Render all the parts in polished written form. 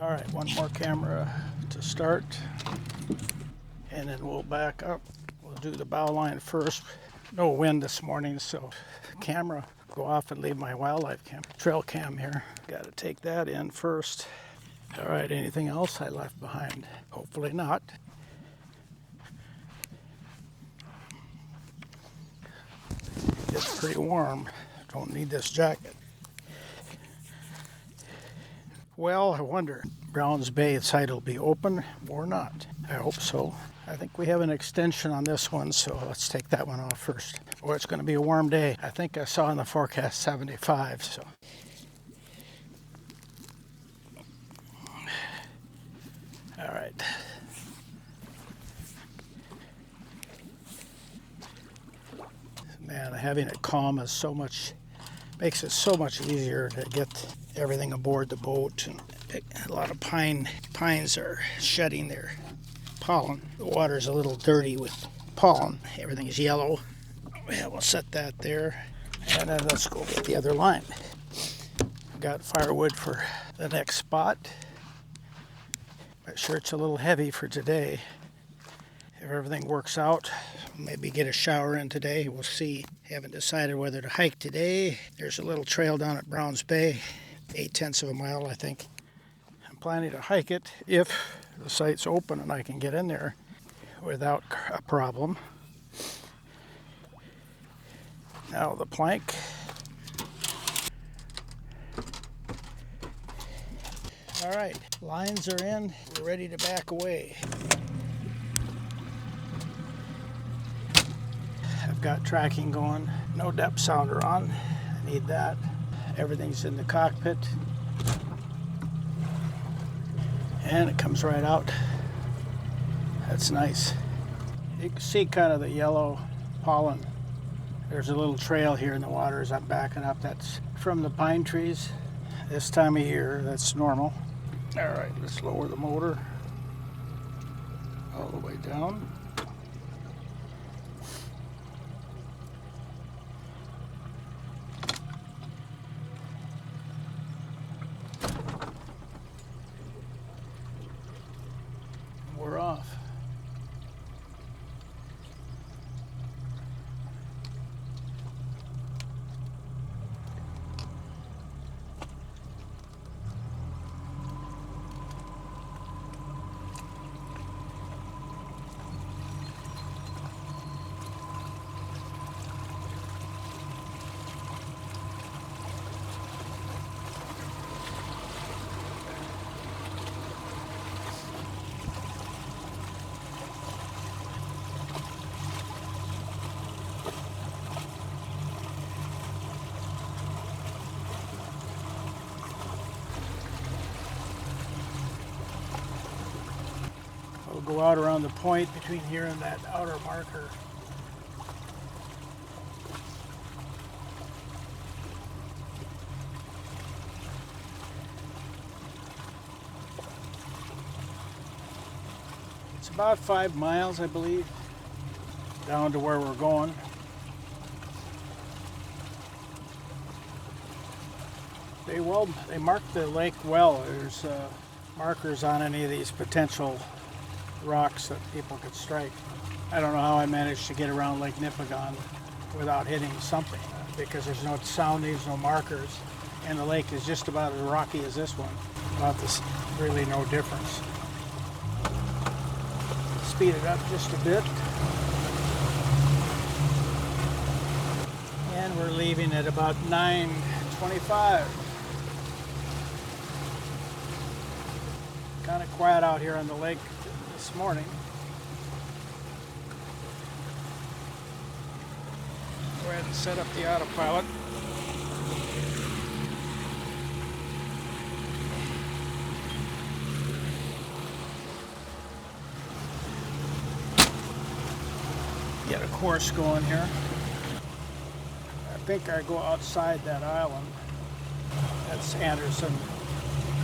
All right, one more camera to start, and then we'll back up. We'll do the bow line first. No wind this morning, so camera go off and leave my wildlife cam, trail cam here. Got to take that in first. All right, anything else I left behind? Hopefully not. It's pretty warm. Don't need this jacket. Well, I wonder, Browns Bay site will be open or not. I hope so. I think we have an extension on this one, so let's take that one off first. Oh, it's going to be a warm day. I think I saw in the forecast 75, so. All right. Man, having it calm is makes it so much easier to get everything aboard the boat. And a lot of pines are shedding their pollen. The water's a little dirty with pollen. Everything's yellow. Yeah, we'll set that there. And then let's go get the other line. Got firewood for the next spot. My shirt's a little heavy for today. If everything works out, maybe get a shower in today. We'll see. Haven't decided whether to hike today. There's a little trail down at Browns Bay, 0.8 of a mile, I think. I'm planning to hike it if the site's open and I can get in there without a problem. Now the plank. All right, lines are in. We're ready to back away. I've got tracking going. No depth sounder on. I need that. Everything's in the cockpit. And it comes right out. That's nice. You can see kind of the yellow pollen. There's a little trail here in the water as I'm backing up. That's from the pine trees. This time of year, that's normal. All right, let's lower the motor all the way down. We're off. We'll go out around the point between here and that outer marker. It's about 5 miles, I believe, down to where we're going. They marked the lake well. There's markers on any of these potential rocks that people could strike. I don't know how I managed to get around Lake Nipigon without hitting something, because there's no soundings, no markers, and the lake is just about as rocky as this one. About this, really no difference. Speed it up just a bit. And we're leaving at about 9:25. Kind of quiet out here on the lake this morning. Go ahead and set up the autopilot. Get a course going here. I think I go outside that island. That's Anderson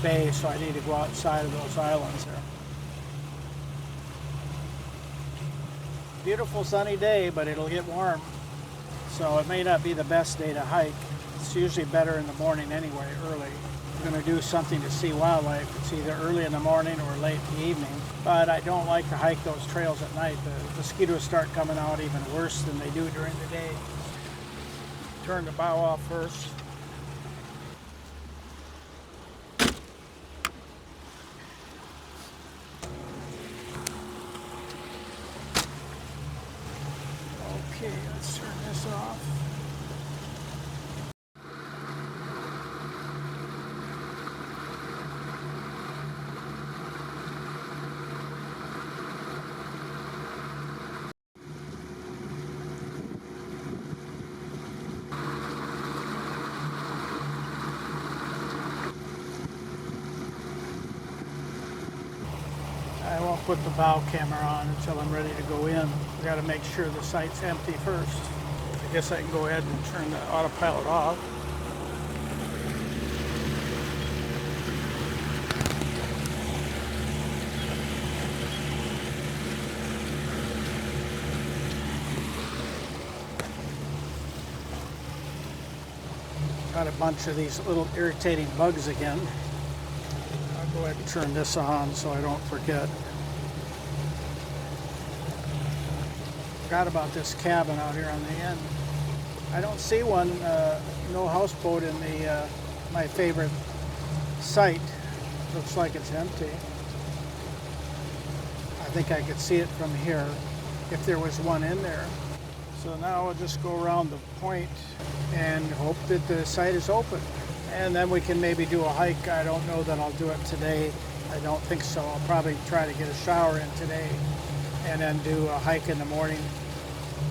Bay, so I need to go outside of those islands there. Beautiful sunny day, but it'll get warm, so it may not be the best day to hike. It's usually better in the morning anyway, early. I'm going to do something to see wildlife. It's either early in the morning or late in the evening. But I don't like to hike those trails at night. The mosquitoes start coming out even worse than they do during the day. Turn the bow off first. Okay, let's turn this off. I won't put the bow camera on until I'm ready to go in. I got to make sure the sight's empty first. I guess I can go ahead and turn the autopilot off. Got a bunch of these little irritating bugs again. I'll go ahead and turn this on so I don't forget. Forgot about this cabin out here on the end. I don't see one, no houseboat in the my favorite site. Looks like it's empty. I think I could see it from here if there was one in there. So now I'll just go around the point and hope that the site is open. And then we can maybe do a hike. I don't know that I'll do it today. I don't think so. I'll probably try to get a shower in today and then do a hike in the morning.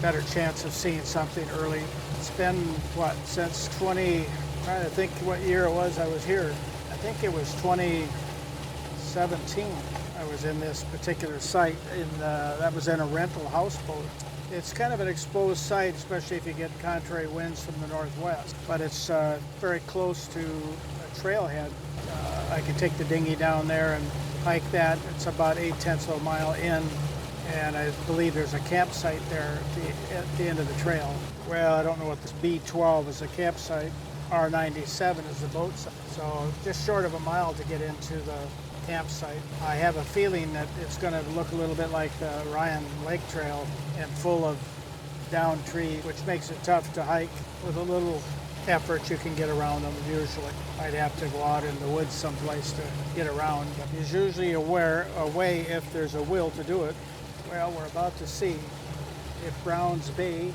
Better chance of seeing something early. It's been, what, since trying to think what year it was I was here. I think it was 2017 I was in this particular site. That was in a rental houseboat. It's kind of an exposed site, especially if you get contrary winds from the northwest. But it's very close to a trailhead. I can take the dinghy down there and hike that. It's about 8/10 of a mile in. And I believe there's a campsite there at the end of the trail. Well, I don't know what this B12 is a campsite. R97 is the boat site. So just short of a mile to get into the campsite. I have a feeling that it's going to look a little bit like the Ryan Lake Trail and full of down trees, which makes it tough to hike. With a little effort, you can get around them usually. I'd have to go out in the woods someplace to get around, but there's usually a way if there's a will to do it. Well, we're about to see if Browns Bay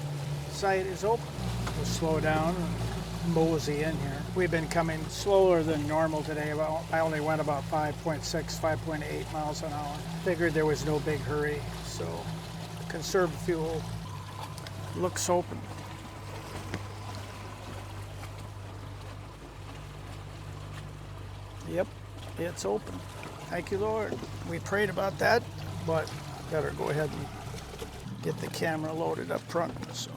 site is open. We'll slow down and mosey in here. We've been coming slower than normal today. I only went about 5.6, 5.8 miles an hour. Figured there was no big hurry, so conserve fuel. Looks open. Yep, it's open. Thank you, Lord. We prayed about that, but better go ahead and get the camera loaded up front. So,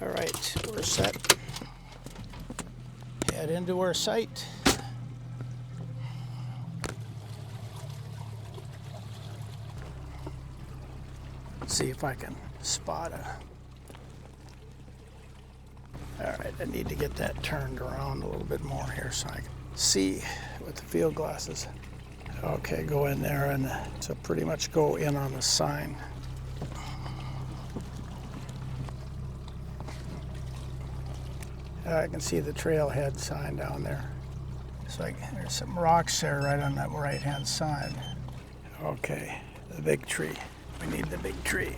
all right, we're set. Head into our site. See if I can spot a. All right, I need to get that turned around a little bit more here so I can see with the field glasses. Okay, go in there and so pretty much go in on the sign. I can see the trailhead sign down there. So there's some rocks there right on that right-hand side. Okay, the big tree. We need the big tree.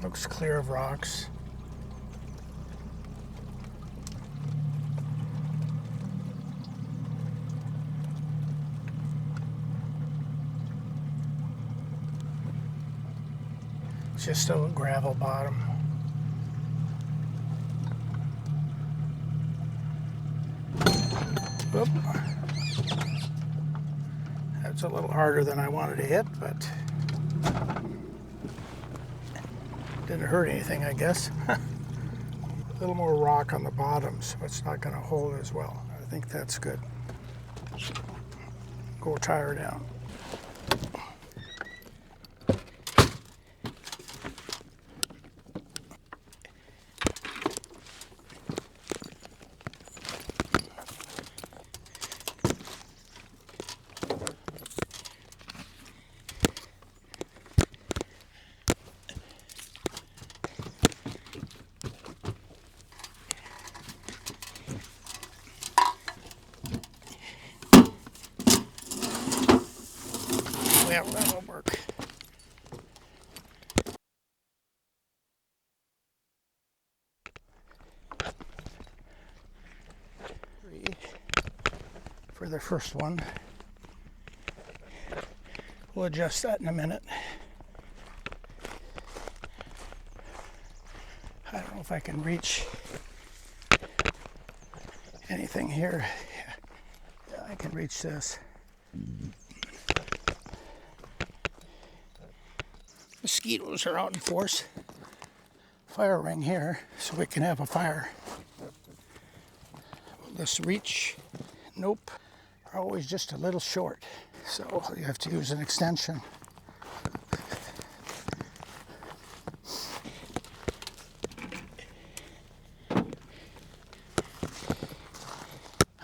Looks clear of rocks. It's just a gravel bottom. Oop. That's a little harder than I wanted to hit, but didn't hurt anything, I guess. A little more rock on the bottom, so it's not going to hold as well. I think that's good. Go tire down. for the first one. We'll adjust that in a minute. I don't know if I can reach anything here. Yeah, I can reach this. Mosquitoes are out in force. Fire ring here so we can have a fire. Will this reach? Nope. Are always just a little short, so you have to use an extension.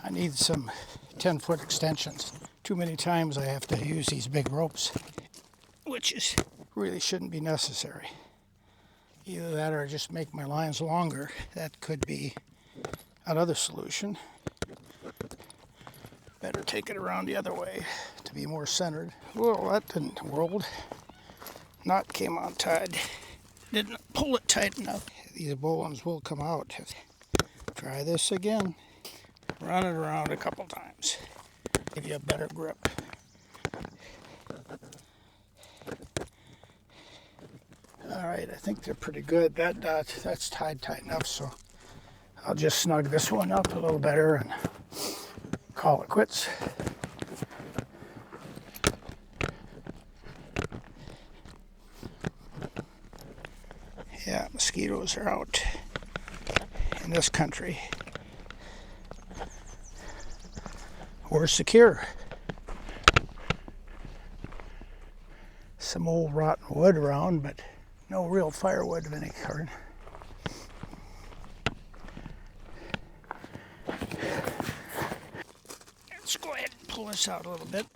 I need some 10-foot extensions. Too many times I have to use these big ropes, which really shouldn't be necessary. Either that or just make my lines longer. That could be another solution. Better take it around the other way to be more centered. Well, that didn't work. Knot came on tied. Didn't pull it tight enough. These bowlines will come out. Try this again. Run it around a couple times. Give you a better grip. All right, I think they're pretty good. That's tied tight enough, so I'll just snug this one up a little better and call it quits. Yeah, mosquitoes are out in this country. We're secure. Some old rotten wood around, but no real firewood of any kind. Let's go ahead and pull this out a little bit.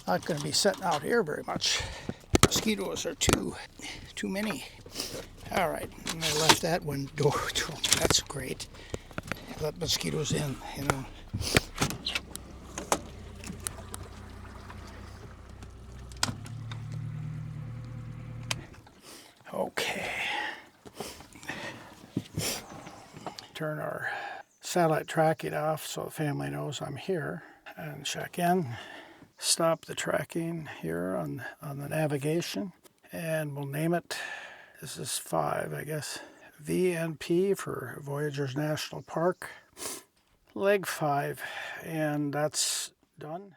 Not going to be sitting out here very much. Mosquitoes are too many. All right, and I left that one door. That's great. Let mosquitoes in, you know. Okay. Turn our satellite tracking off so the family knows I'm here, and check in. Stop the tracking here on the navigation, and we'll name it. This is 5, I guess. VNP for Voyageurs National Park. Leg 5, and that's done.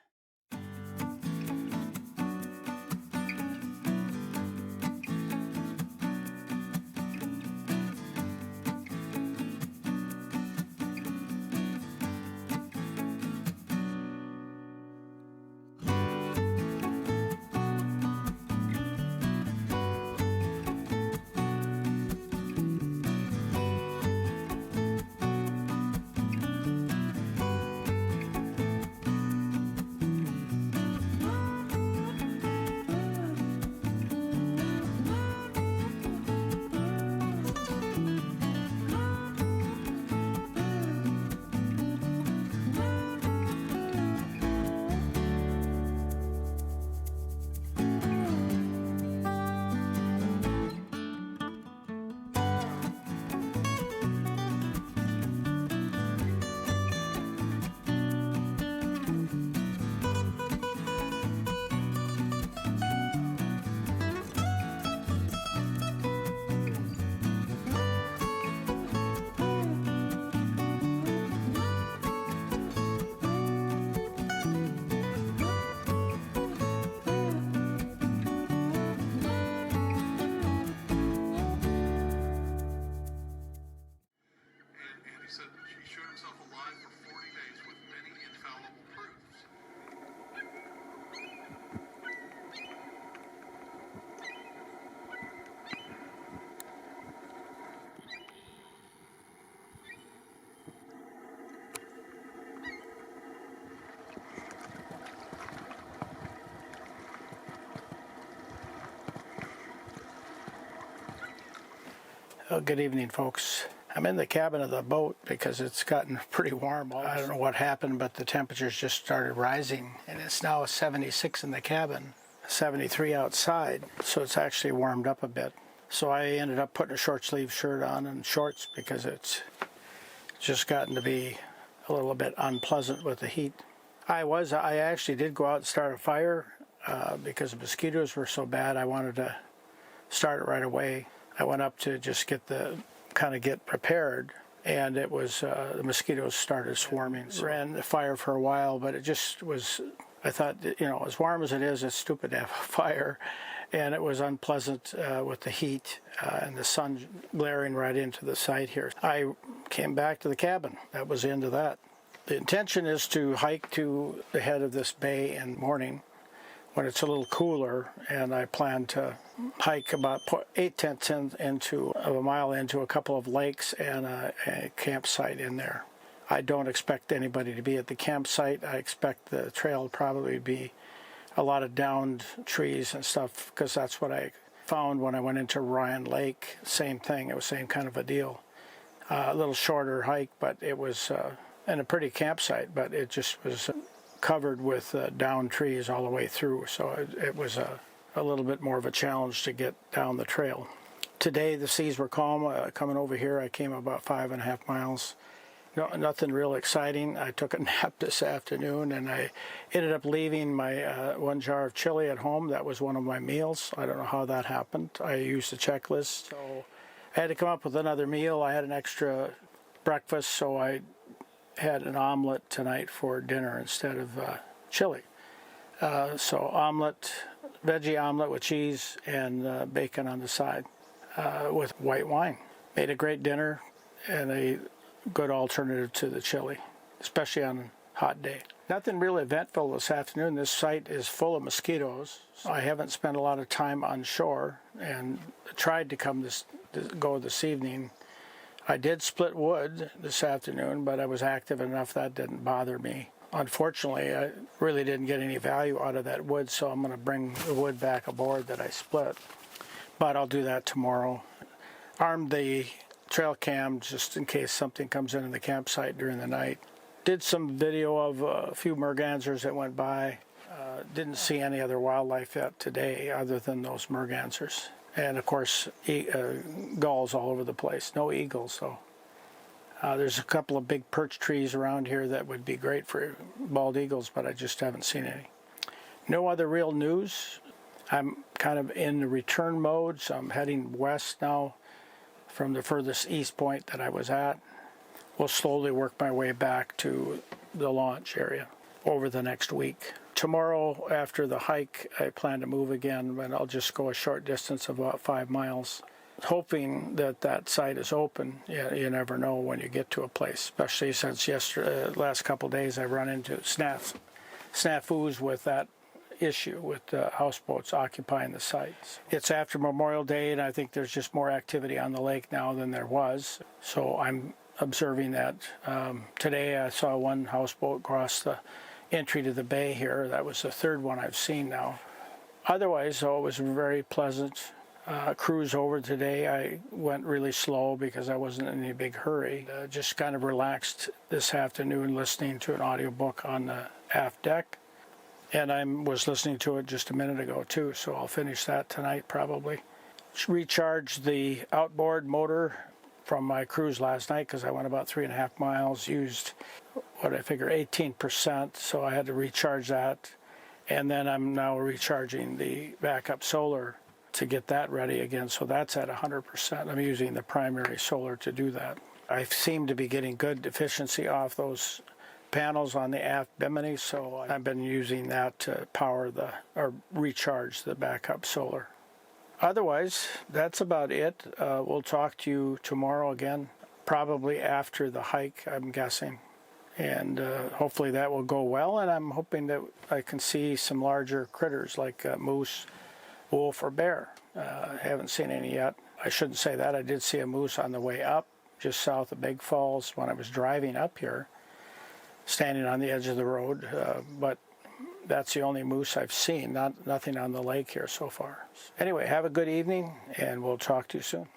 Well, good evening, folks. I'm in the cabin of the boat because it's gotten pretty warm. I don't know what happened, but the temperatures just started rising, and it's now 76 in the cabin, 73 outside, so it's actually warmed up a bit. So I ended up putting a short sleeve shirt on and shorts because it's just gotten to be a little bit unpleasant with the heat. I actually did go out and start a fire because the mosquitoes were so bad. I wanted to start it right away. I went up to just get prepared, and it was the mosquitoes started swarming. So ran the fire for a while, but it just was. I thought, as warm as it is, it's stupid to have a fire, and it was unpleasant with the heat and the sun glaring right into the site here. I came back to the cabin. That was the end of that. The intention is to hike to the head of this bay in the morning when it's a little cooler, and I plan to hike about 8/10 of a mile into a couple of lakes and a campsite in there. I don't expect anybody to be at the campsite. I expect the trail to probably be a lot of downed trees and stuff, because that's what I found when I went into Ryan Lake. Same thing. It was the same kind of a deal. A little shorter hike, but it was in a pretty campsite, but it just was covered with downed trees all the way through. So it was a little bit more of a challenge to get down the trail. Today the seas were calm. Coming over here, I came about 5.5 miles. Nothing real exciting. I took a nap this afternoon, and I ended up leaving my 1 jar of chili at home. That was one of my meals. I don't know how that happened. I used a checklist, so I had to come up with another meal. I had an extra breakfast, so I had an omelet tonight for dinner instead of chili. So omelet, veggie omelet with cheese and bacon on the side with white wine. Made a great dinner and a good alternative to the chili, especially on a hot day. Nothing really eventful this afternoon. This site is full of mosquitoes. I haven't spent a lot of time on shore and tried to go this evening. I did split wood this afternoon, but I was active enough that didn't bother me. Unfortunately, I really didn't get any value out of that wood, so I'm going to bring the wood back aboard that I split. But I'll do that tomorrow. Armed the trail cam just in case something comes in the campsite during the night. Did some video of a few mergansers that went by. Didn't see any other wildlife yet today other than those mergansers. And of course, gulls all over the place. No eagles, though. There's a couple of big perch trees around here that would be great for bald eagles, but I just haven't seen any. No other real news. I'm kind of in the return mode, so I'm heading west now from the furthest east point that I was at. We'll slowly work my way back to the launch area over the next week. Tomorrow, after the hike, I plan to move again, but I'll just go a short distance of about 5 miles, hoping that that site is open. You never know when you get to a place, especially since last couple of days I've run into snafus with that issue with houseboats occupying the sites. It's after Memorial Day, and I think there's just more activity on the lake now than there was. So I'm observing that. Today I saw one houseboat cross the entry to the bay here. That was the third one I've seen now. Otherwise, though, it was a very pleasant cruise over today. I went really slow because I wasn't in any big hurry. Just kind of relaxed this afternoon listening to an audiobook on the aft deck. And I was listening to it just a minute ago too, so I'll finish that tonight probably. Recharged the outboard motor from my cruise last night because I went about 3.5 miles, used what I figure 18%, so I had to recharge that. And then I'm now recharging the backup solar to get that ready again, so that's at 100%. I'm using the primary solar to do that. I seem to be getting good efficiency off those panels on the aft bimini, so I've been using that to power or recharge the backup solar. Otherwise, that's about it. We'll talk to you tomorrow again, probably after the hike, I'm guessing. And hopefully that will go well, and I'm hoping that I can see some larger critters like moose, wolf, or bear. I haven't seen any yet. I shouldn't say that. I did see a moose on the way up, just south of Big Falls when I was driving up here, standing on the edge of the road, but that's the only moose I've seen, nothing on the lake here so far. Anyway, have a good evening, and we'll talk to you soon.